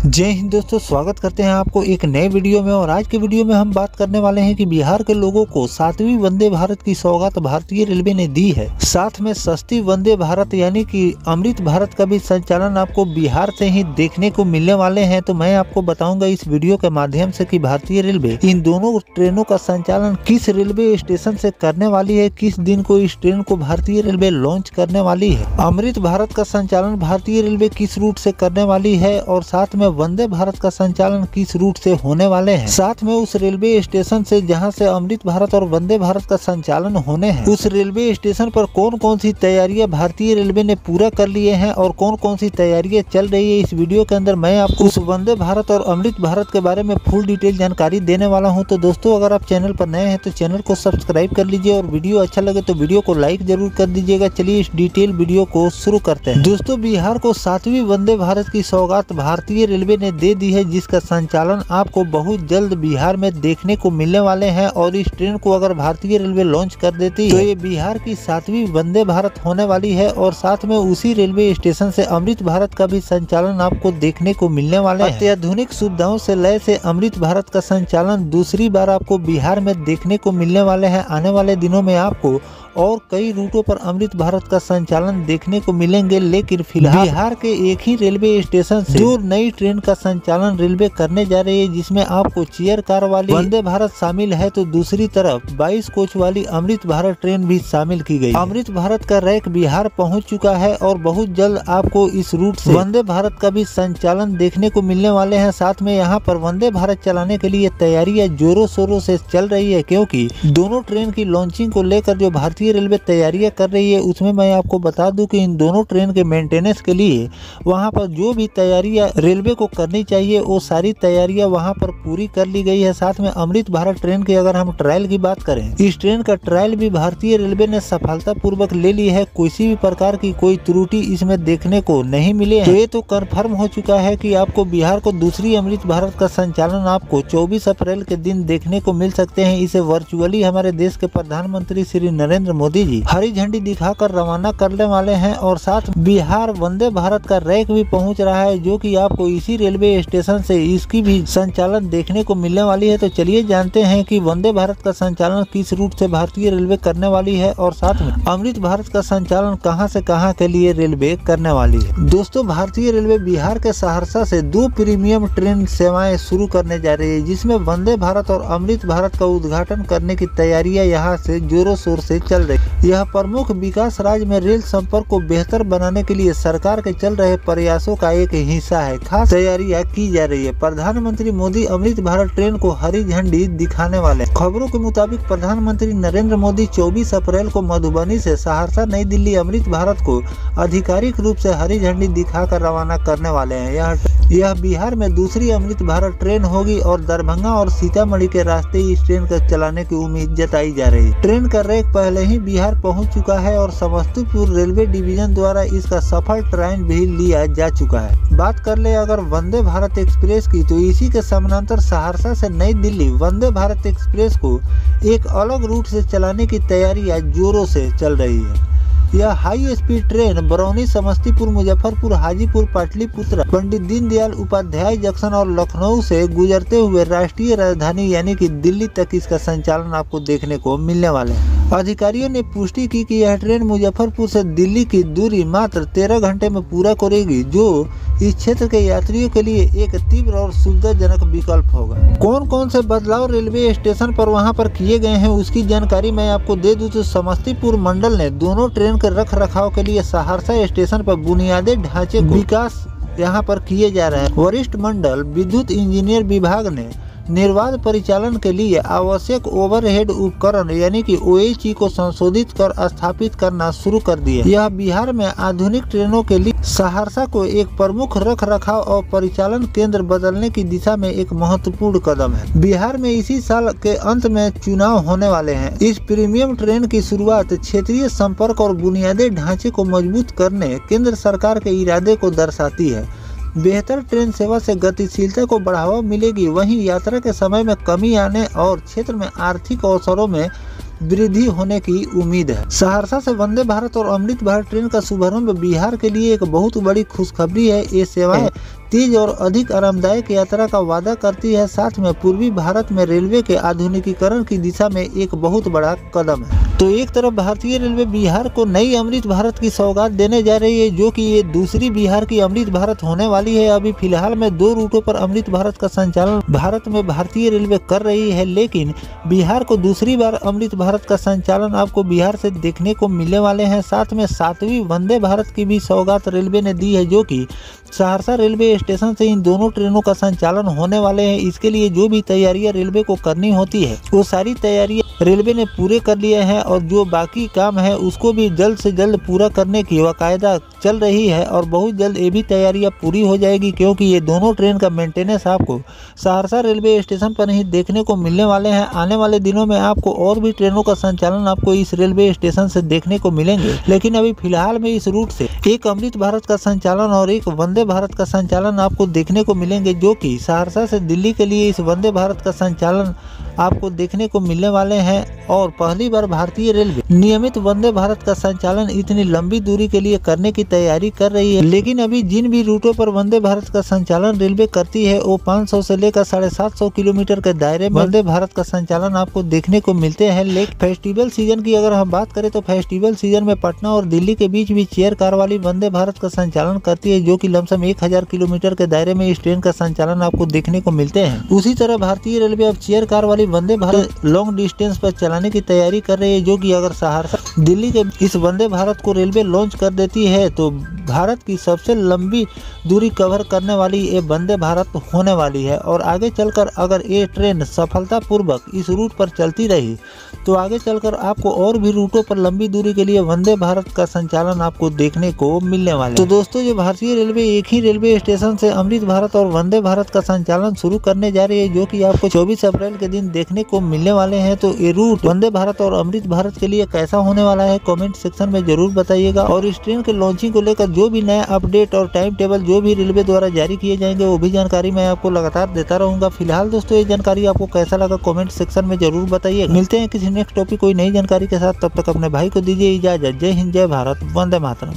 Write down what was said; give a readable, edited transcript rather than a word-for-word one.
जय हिंद दोस्तों, स्वागत करते हैं आपको एक नए वीडियो में। और आज के वीडियो में हम बात करने वाले हैं कि बिहार के लोगों को 7वीं वंदे भारत की सौगात भारतीय रेलवे ने दी है। साथ में सस्ती वंदे भारत यानी कि अमृत भारत का भी संचालन आपको बिहार से ही देखने को मिलने वाले हैं। तो मैं आपको बताऊंगा इस वीडियो के माध्यम से कि भारतीय रेलवे इन दोनों ट्रेनों का संचालन किस रेलवे स्टेशन से करने वाली है, किस दिन को इस ट्रेन को भारतीय रेलवे लॉन्च करने वाली है, अमृत भारत का संचालन भारतीय रेलवे किस रूट से करने वाली है और साथ में वंदे भारत का संचालन किस रूट से होने वाले हैं। साथ में उस रेलवे स्टेशन से जहां से अमृत भारत और वंदे भारत का संचालन होने हैं, उस रेलवे स्टेशन पर कौन कौन सी तैयारियां भारतीय रेलवे ने पूरा कर लिए हैं और कौन कौन सी तैयारियां चल रही है। इस वीडियो के अंदर मैं आपको उस वंदे भारत और अमृत भारत के बारे में फुल डिटेल जानकारी देने वाला हूं। तो दोस्तों, अगर आप चैनल पर नए हैं तो चैनल को सब्सक्राइब कर लीजिए और वीडियो अच्छा लगे तो वीडियो को लाइक जरूर कर दीजिएगा। चलिए इस डिटेल वीडियो को शुरू करते हैं। दोस्तों, बिहार को 7वीं वंदे भारत की सौगात भारतीय रेलवे ने दे दी है, जिसका संचालन आपको बहुत जल्द बिहार में देखने को मिलने वाले हैं। और इस ट्रेन को अगर भारतीय रेलवे लॉन्च कर देती है तो ये बिहार की 7वीं वंदे भारत होने वाली है। और साथ में उसी रेलवे स्टेशन से अमृत भारत का भी संचालन आपको देखने को मिलने वाले हैं। अत्याधुनिक सुविधाओं से लैस से अमृत भारत का संचालन दूसरी बार आपको बिहार में देखने को मिलने वाले हैं। आने वाले दिनों में आपको और कई रूटों पर अमृत भारत का संचालन देखने को मिलेंगे, लेकिन फिलहाल बिहार के एक ही रेलवे स्टेशन से जो नई ट्रेन का संचालन रेलवे करने जा रही है, जिसमें आपको चेयर कार वाली वंदे भारत शामिल है तो दूसरी तरफ 22 कोच वाली अमृत भारत ट्रेन भी शामिल की गई। अमृत भारत का रैक बिहार पहुंच चुका है और बहुत जल्द आपको इस रूट से वंदे भारत का भी संचालन देखने को मिलने वाले हैं। साथ में यहाँ पर वंदे भारत चलाने के लिए तैयारियां जोरों शोरों से चल रही है, क्योंकि दोनों ट्रेन की लॉन्चिंग को लेकर जो भारतीय रेलवे तैयारियां कर रही है, उसमें मैं आपको बता दूं कि इन दोनों ट्रेन के मेंटेनेंस के लिए वहां पर जो भी तैयारियां रेलवे को करनी चाहिए वो सारी तैयारियां वहां पर पूरी कर ली गई है। साथ में अमृत भारत ट्रेन की अगर हम ट्रायल की बात करें, इस ट्रेन का ट्रायल भी भारतीय रेलवे ने सफलतापूर्वक ले ली है। किसी भी प्रकार की कोई त्रुटि इसमें देखने को नहीं मिले है। तो ये तो कन्फर्म हो चुका है कि आपको बिहार को दूसरी अमृत भारत का संचालन आपको 24 अप्रैल के दिन देखने को मिल सकते हैं। इसे वर्चुअली हमारे देश के प्रधानमंत्री श्री नरेंद्र मोदी जी हरी झंडी दिखाकर रवाना करने वाले हैं। और साथ बिहार वंदे भारत का रैक भी पहुंच रहा है, जो कि आपको इसी रेलवे स्टेशन से इसकी भी संचालन देखने को मिलने वाली है। तो चलिए जानते हैं कि वंदे भारत का संचालन किस रूट से भारतीय रेलवे करने वाली है और साथ में अमृत भारत का संचालन कहां से कहां के लिए रेलवे करने वाली है। दोस्तों, भारतीय रेलवे बिहार के सहरसा से 2 प्रीमियम ट्रेन सेवाएं शुरू करने जा रही है, जिसमें वंदे भारत और अमृत भारत का उद्घाटन करने की तैयारियां यहां से जोरों शोर से चल रही है। यह प्रमुख विकास राज्य में रेल संपर्क को बेहतर बनाने के लिए सरकार के चल रहे प्रयासों का एक हिस्सा है। खास तैयारियां की जा रही है। प्रधानमंत्री मोदी अमृत भारत ट्रेन को हरी झंडी दिखाने वाले। खबरों के मुताबिक प्रधानमंत्री नरेंद्र मोदी 24 अप्रैल को मधुबनी से सहरसा नई दिल्ली अमृत भारत को आधिकारिक रूप से हरी झंडी दिखाकर रवाना करने वाले हैं। यह बिहार में दूसरी अमृत भारत ट्रेन होगी और दरभंगा और सीतामढ़ी के रास्ते इस ट्रेन को चलाने की उम्मीद जताई जा रही है। ट्रेन का रैक पहले ही बिहार पहुंच चुका है और समस्तीपुर रेलवे डिवीजन द्वारा इसका सफल ट्रायल भी लिया जा चुका है। बात कर ले अगर वंदे भारत एक्सप्रेस की, तो इसी के समानांतर सहरसा से नई दिल्ली वंदे भारत एक्सप्रेस को एक अलग रूट से चलाने की तैयारियां जोरों से चल रही है। यह high speed train Barauni, Samastipur, Muzaffarpur, Hajipur, Pataliputra, Pandit Deendayal Upadhyaya junction और लखनऊ से गुजरते हुए राष्ट्रीय राजधानी यानी कि दिल्ली तक इसका संचालन आपको देखने को मिलने वाले हैं। अधिकारियों ने पुष्टि की कि यह ट्रेन मुजफ्फरपुर से दिल्ली की दूरी मात्र 13 घंटे में पूरा करेगी, जो इस क्षेत्र के यात्रियों के लिए एक तीव्र और सुविधाजनक विकल्प होगा। कौन कौन से बदलाव रेलवे स्टेशन पर वहां पर किए गए हैं उसकी जानकारी मैं आपको दे दूं तो समस्तीपुर मंडल ने दोनों ट्रेन के रख रखाव के लिए सहरसा स्टेशन पर बुनियादी ढांचे विकास यहां पर किए जा रहे हैं। वरिष्ठ मंडल विद्युत इंजीनियर विभाग ने निर्बाध परिचालन के लिए आवश्यक ओवरहेड उपकरण यानी कि OHE को संशोधित कर स्थापित करना शुरू कर दिए। यह बिहार में आधुनिक ट्रेनों के लिए सहरसा को एक प्रमुख रख रखाव और परिचालन केंद्र बदलने की दिशा में एक महत्वपूर्ण कदम है। बिहार में इसी साल के अंत में चुनाव होने वाले हैं। इस प्रीमियम ट्रेन की शुरुआत क्षेत्रीय संपर्क और बुनियादी ढांचे को मजबूत करने केंद्र सरकार के इरादे को दर्शाती है। बेहतर ट्रेन सेवा से गतिशीलता को बढ़ावा मिलेगी, वहीं यात्रा के समय में कमी आने और क्षेत्र में आर्थिक अवसरों में वृद्धि होने की उम्मीद है। सहरसा से वंदे भारत और अमृत भारत ट्रेन का शुभारंभ बिहार के लिए एक बहुत बड़ी खुशखबरी है। ये सेवाएं तेज और अधिक आरामदायक यात्रा का वादा करती है। साथ में पूर्वी भारत में रेलवे के आधुनिकीकरण की दिशा में एक बहुत बड़ा कदम है। तो एक तरफ भारतीय रेलवे बिहार को नई अमृत भारत की सौगात देने जा रही है, जो कि ये दूसरी बिहार की अमृत भारत होने वाली है। अभी फिलहाल में 2 रूटों पर अमृत भारत का संचालन भारत में भारतीय रेलवे कर रही है, लेकिन बिहार को दूसरी बार अमृत भारत का संचालन आपको बिहार से देखने को मिलने वाले हैं। साथ में 7वीं वंदे भारत की भी सौगात रेलवे ने दी है, जो कि सहरसा रेलवे स्टेशन से इन दोनों ट्रेनों का संचालन होने वाले हैं। इसके लिए जो भी तैयारियां रेलवे को करनी होती है वो सारी तैयारियां रेलवे ने पूरे कर लिए हैं, और जो बाकी काम है उसको भी जल्द से जल्द पूरा करने की बाकायदा चल रही है। और बहुत जल्द ये भी तैयारियां पूरी हो जाएगी, क्योंकि ये दोनों ट्रेन का मेंटेनेंस आपको सहरसा रेलवे स्टेशन पर ही देखने को मिलने वाले हैं। आने वाले दिनों में आपको और भी ट्रेनों का संचालन आपको इस रेलवे स्टेशन से देखने को मिलेंगे, लेकिन अभी फिलहाल में इस रूट से एक अमृत भारत का संचालन और एक वंदे भारत का संचालन आपको देखने को मिलेंगे, जो कि सहरसा से दिल्ली के लिए इस वंदे भारत का संचालन आपको देखने को मिलने वाले हैं। और पहली बार भारतीय रेलवे नियमित वंदे भारत का संचालन इतनी लंबी दूरी के लिए करने की तैयारी कर रही है। लेकिन अभी जिन भी रूटों पर वंदे भारत का संचालन रेलवे करती है वो 500 से लेकर 750 किलोमीटर के दायरे में वंदे भारत का संचालन आपको देखने को मिलते हैं। लेकिन फेस्टिवल सीजन की अगर हम बात करें तो फेस्टिवल सीजन में पटना और दिल्ली के बीच भी चेयर कार वाली वंदे भारत का संचालन करती है, जो कि लमसम 1000 किलोमीटर के दायरे में इस ट्रेन का संचालन आपको देखने को मिलते हैं। उसी तरह भारतीय रेलवे अब चेयर कार वाली वंदे भारत लॉन्ग डिस्टेंस पर चलाने की तैयारी कर रही है, जो कि अगर सहरसा दिल्ली के इस वंदे भारत को रेलवे लॉन्च कर देती है तो भारत की सबसे लंबी दूरी कवर करने वाली ये वंदे भारत होने वाली है। और आगे चलकर अगर ये ट्रेन सफलतापूर्वक इस रूट पर चलती रही तो आगे चलकर आपको और भी रूटों पर लंबी दूरी के लिए वंदे भारत का संचालन आपको देखने को मिलने वाला है। तो दोस्तों, जो भारतीय रेलवे एक ही रेलवे स्टेशन से अमृत भारत और वंदे भारत का संचालन शुरू करने जा रही है, जो कि आपको 24 अप्रैल के दिन देखने को मिलने वाले हैं। तो ये रूट वंदे भारत और अमृत भारत के लिए कैसा होने वाला है कमेंट सेक्शन में जरूर बताइएगा। और इस ट्रेन के लॉन्चिंग को लेकर जो भी नया अपडेट और टाइम टेबल जो भी रेलवे द्वारा जारी किए जाएंगे वो भी जानकारी मैं आपको लगातार देता रहूंगा। फिलहाल दोस्तों, ये जानकारी आपको कैसा लगा कमेंट सेक्शन में जरूर बताइए। मिलते हैं किसी नेक्स्ट टॉपिक कोई नई जानकारी के साथ, तब तक अपने भाई को दीजिए इजाजत। जय हिंद, जय भारत, वंदे मातरम।